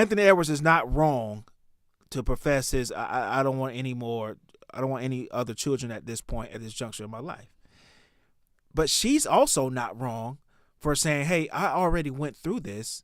Anthony Edwards is not wrong to profess his I don't want any more. I don't want any other children at this point, at this juncture of my life. But she's also not wrong for saying, hey, I already went through this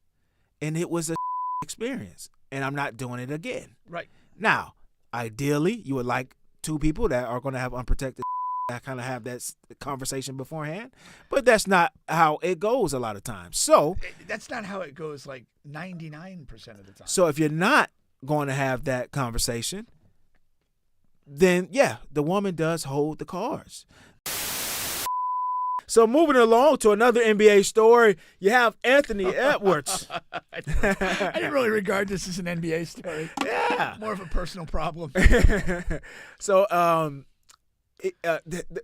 and it was a experience and I'm not doing it again. Right. Now, ideally, you would like two people that are going to have unprotected that kind of have that conversation beforehand, but that's not how it goes a lot of times. So that's not how it goes like 99% of the time. So if you're not going to have that conversation, then yeah, the woman does hold the cards. So moving along to another NBA story, you have Anthony Edwards. I didn't really regard this as an NBA story. Yeah. More of a personal problem. So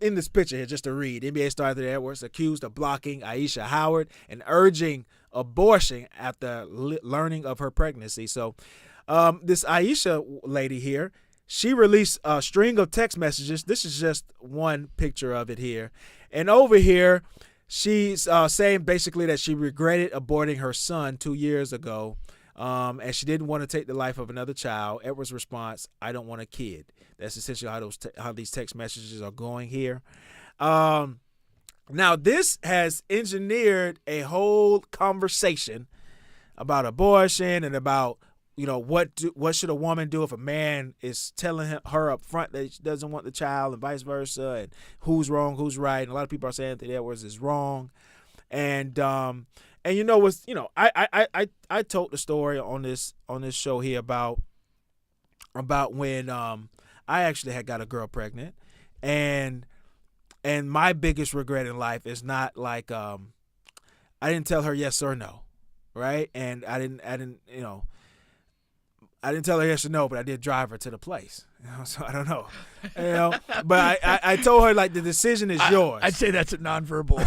in this picture here, just to read, NBA star Anthony Edwards accused of blocking Aisha Howard and urging abortion after learning of her pregnancy. So this Aisha lady here, she released a string of text messages. This is just one picture of it here. And over here, she's saying basically that she regretted aborting her son 2 years ago, and she didn't want to take the life of another child. Edwards' response, I don't want a kid. That's essentially how these text messages are going here. Now, this has engineered a whole conversation about abortion and about, what should a woman do if a man is telling her up front that she doesn't want the child and vice versa, and who's wrong, who's right. And a lot of people are saying Anthony Edwards is wrong. I told the story on this show here about when I actually had got a girl pregnant, and my biggest regret in life is not like I didn't tell her yes or no, right? And I didn't tell her yes or no, but I did drive her to the place. So I don't know. But I told her, like, the decision is yours. I'd say that's a nonverbal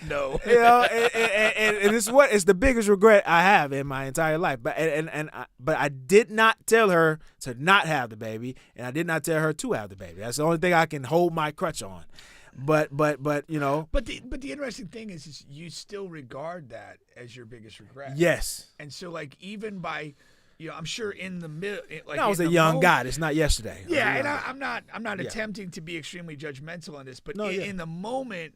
no. And it's the biggest regret I have in my entire life. But I did not tell her to not have the baby, and I did not tell her to have the baby. That's the only thing I can hold my crutch on. But the interesting thing is you still regard that as your biggest regret. Yes. And so, like, even by, I'm sure in the middle, like, I was a young guy. It's not yesterday. Yeah, and I'm not attempting to be extremely judgmental on this, but in the moment,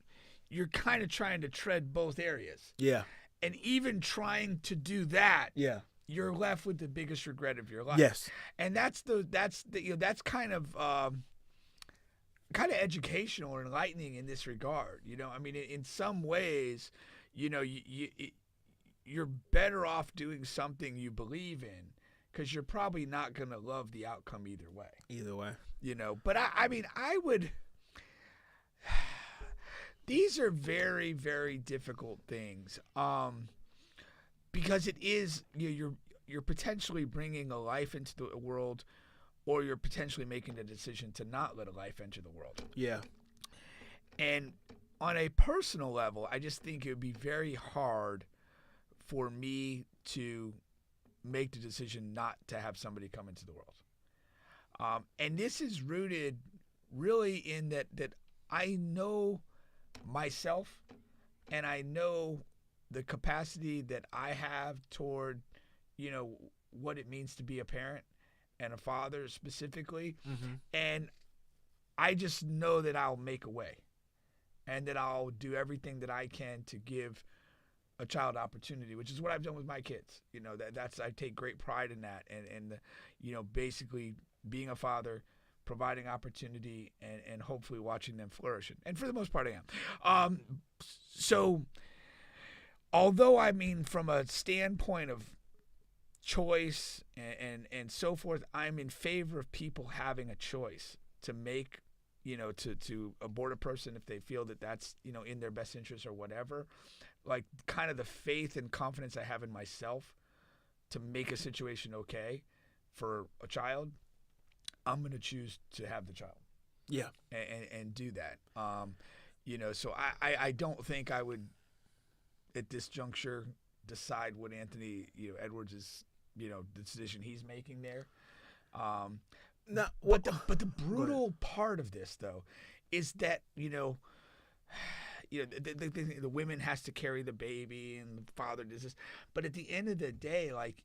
you're kind of trying to tread both areas. Yeah. And even trying to do that, you're left with the biggest regret of your life. Yes. And that's kind of educational or enlightening in this regard. I mean, in some ways, you're better off doing something you believe in, because you're probably not going to love the outcome either way. But I mean, I would. These are very, very difficult things, because it is you're potentially bringing a life into the world, or you're potentially making the decision to not let a life enter the world. Yeah. And on a personal level, I just think it would be very hard for me to make the decision not to have somebody come into the world. And this is rooted really in that I know myself, and I know the capacity that I have toward, what it means to be a parent and a father specifically. Mm-hmm. And I just know that I'll make a way, and that I'll do everything that I can to give a child opportunity, which is what I've done with my kids. I take great pride in that, and basically being a father, providing opportunity, and hopefully watching them flourish. And for the most part, I am. So although, I mean, from a standpoint of choice and so forth, I'm in favor of people having a choice to make, to abort a person if they feel that that's, in their best interest or whatever. Like, kind of the faith and confidence I have in myself to make a situation okay for a child, I'm going to choose to have the child. Yeah. And do that. So I don't think I would, at this juncture, decide what Anthony Edwards is, the decision he's making there. But the brutal part of this, though, is that, the women has to carry the baby and the father does this. But at the end of the day, like,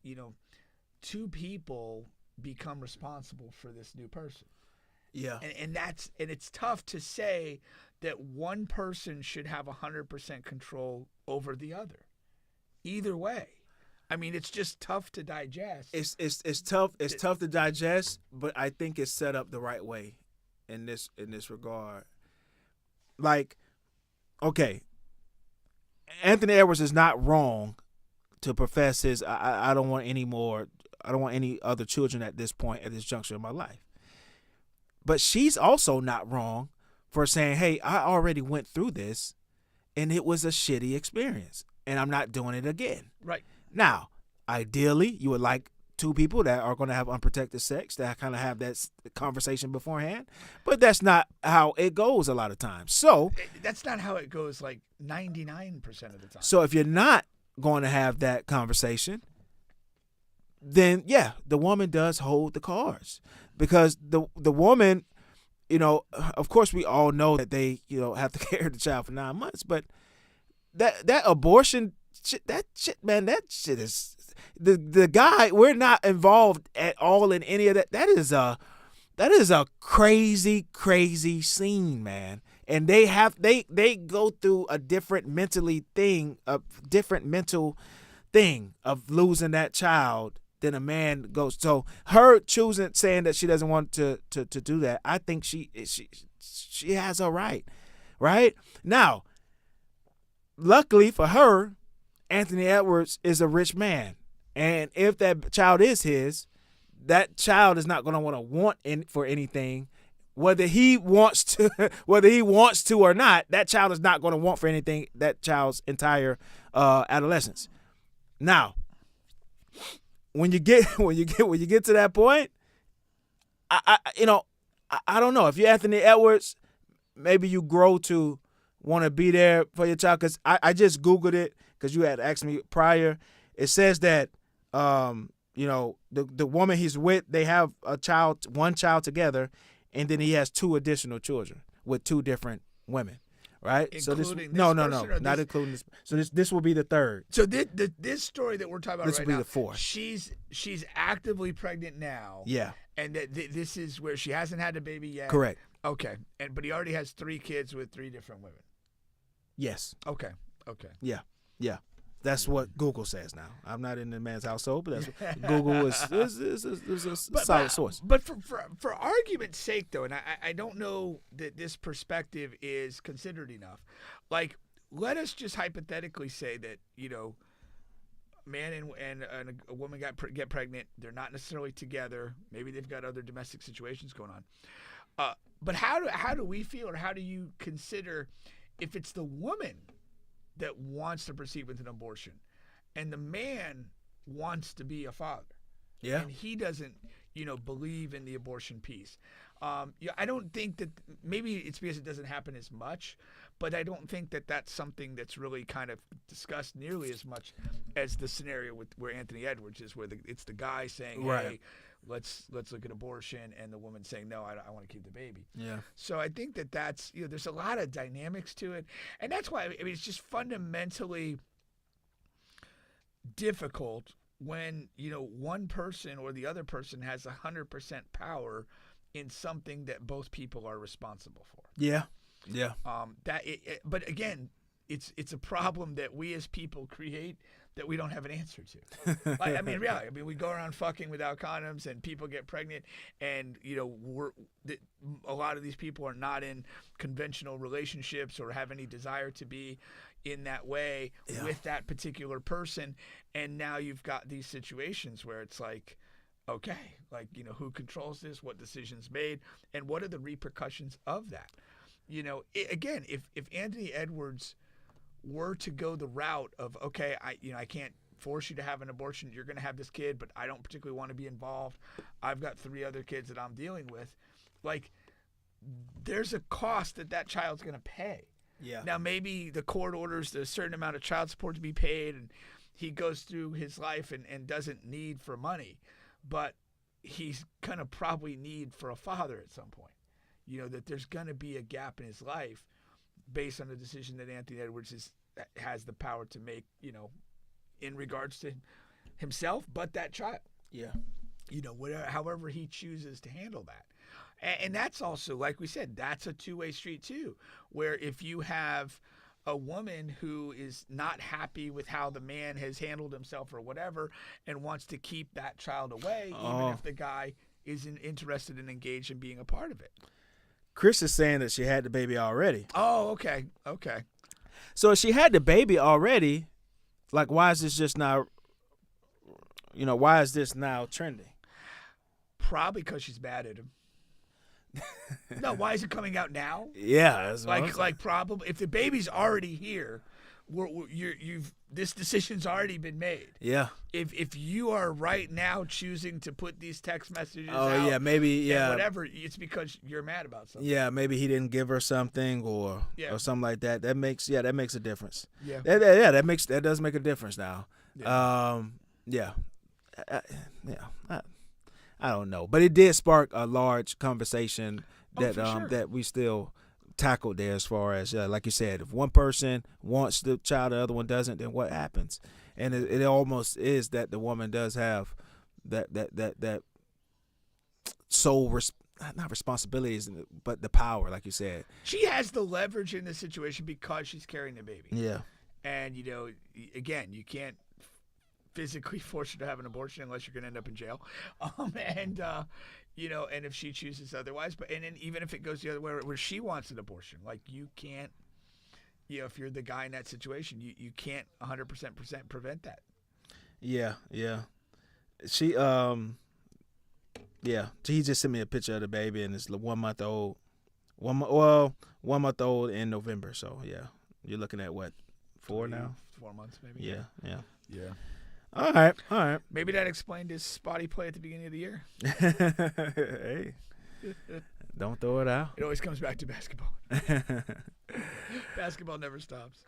two people become responsible for this new person. Yeah. And it's tough to say that one person should have 100% control over the other. Either way. I mean, it's just tough to digest. It's tough. It's tough to digest, but I think it's set up the right way in this regard. Like, okay, Anthony Edwards is not wrong to profess his I don't want any more. I don't want any other children at this point, at this juncture in my life. But she's also not wrong for saying, hey, I already went through this and it was a shitty experience and I'm not doing it again. Right. Now, ideally, you would like two people that are going to have unprotected sex, that kind of have that conversation beforehand. But that's not how it goes a lot of times. So that's not how it goes like 99% of the time. So if you're not going to have that conversation, then yeah, the woman does hold the cards, because the woman, of course we all know that they, have to carry the child for 9 months, but that abortion shit, that shit is the guy. We're not involved at all in any of that. That is a crazy scene, man. And they go through a different mental thing of losing that child than a man goes. So her saying that she doesn't want to do that, I think she has a right now. Luckily for her, Anthony Edwards is a rich man, and if that child is his, that child is not going to want for anything, whether he wants to or not. That child is not going to want for anything that child's entire adolescence. Now, when you get to that point, I don't know. If you're Anthony Edwards, maybe you grow to want to be there for your child. Because I just Googled it, because you had asked me prior. It says that the woman he's with, they have one child together, and then he has 2 additional children with 2 different women. Right? Including not including this. So this will be the 3rd. So this story that we're talking about this right will now, be the 4th. She's actively pregnant now. Yeah. And this is where she hasn't had a baby yet. Correct. Okay. But he already has 3 kids with 3 different women. Yes. Okay. Yeah. That's what Google says now. I'm not in the man's household, but that's what Google is a solid source. But for argument's sake, though, and I don't know that this perspective is considered enough. Like, let us just hypothetically say that, a man and a woman get pregnant. They're not necessarily together. Maybe they've got other domestic situations going on. But how do we feel, or how do you consider if it's the woman that wants to proceed with an abortion and the man wants to be a father? Yeah. And he doesn't, believe in the abortion piece. I don't think that, maybe it's because it doesn't happen as much, but I don't think that that's something that's really kind of discussed nearly as much as the scenario where Anthony Edwards is, where it's the guy saying, right, hey, let's look at abortion, and the woman saying, no, I want to keep the baby. Yeah. So I think that's, there's a lot of dynamics to it. And that's why, it's just fundamentally difficult when, one person or the other person has 100% power in something that both people are responsible for. Yeah. But again, it's a problem that we as people create that we don't have an answer to. Really. We go around fucking without condoms, and people get pregnant, and a lot of these people are not in conventional relationships or have any desire to be in that way with that particular person. And now you've got these situations where it's like, okay, who controls this? What decisions made? And what are the repercussions of that? Again, if Anthony Edwards were to go the route of, okay, I can't force you to have an abortion. You're going to have this kid, but I don't particularly want to be involved. I've got 3 other kids that I'm dealing with. There's a cost that child's going to pay. Yeah. Now, maybe the court orders a certain amount of child support to be paid, and he goes through his life and doesn't need for money, but he's going to probably need for a father at some point. That there's going to be a gap in his life based on the decision that Anthony Edwards has the power to make, in regards to himself, but that child. Yeah. Whatever, however he chooses to handle that. And that's also, like we said, that's a two-way street too, where if you have a woman who is not happy with how the man has handled himself or whatever and wants to keep that child away, even if the guy isn't interested and engaged in being a part of it. Chris is saying that she had the baby already. Oh, okay. So if she had the baby already, like, why is this just now, why is this now trending? Probably because she's mad at him. No, why is it coming out now? Yeah, that's what I'm saying. Like probably if the baby's already here, this decision's already been made. Yeah. If you are right now choosing to put these text messages Oh out, yeah, maybe yeah. whatever, it's because you're mad about something. Yeah, maybe he didn't give her something or something like that. That makes a difference. Yeah. That does make a difference now. Yeah. I don't know, but it did spark a large conversation that for sure. that we still tackled there, as far as like you said, if one person wants the child, the other one doesn't, then what happens? And it almost is that the woman does have that sole not responsibilities, but the power, like you said. She has the leverage in this situation because she's carrying the baby. Yeah. And again, you can't physically force her to have an abortion unless you're going to end up in jail. And if she chooses otherwise, and then even if it goes the other way where she wants an abortion, like you can't, if you're the guy in that situation, you can't 100% prevent that. Yeah. She he just sent me a picture of the baby, and it's 1 month old. 1 month old in November. So yeah, you're looking at what, 4 now? 4 months maybe. Yeah. All right. Maybe that explained his spotty play at the beginning of the year. Hey, don't throw it out. It always comes back to basketball. Basketball never stops.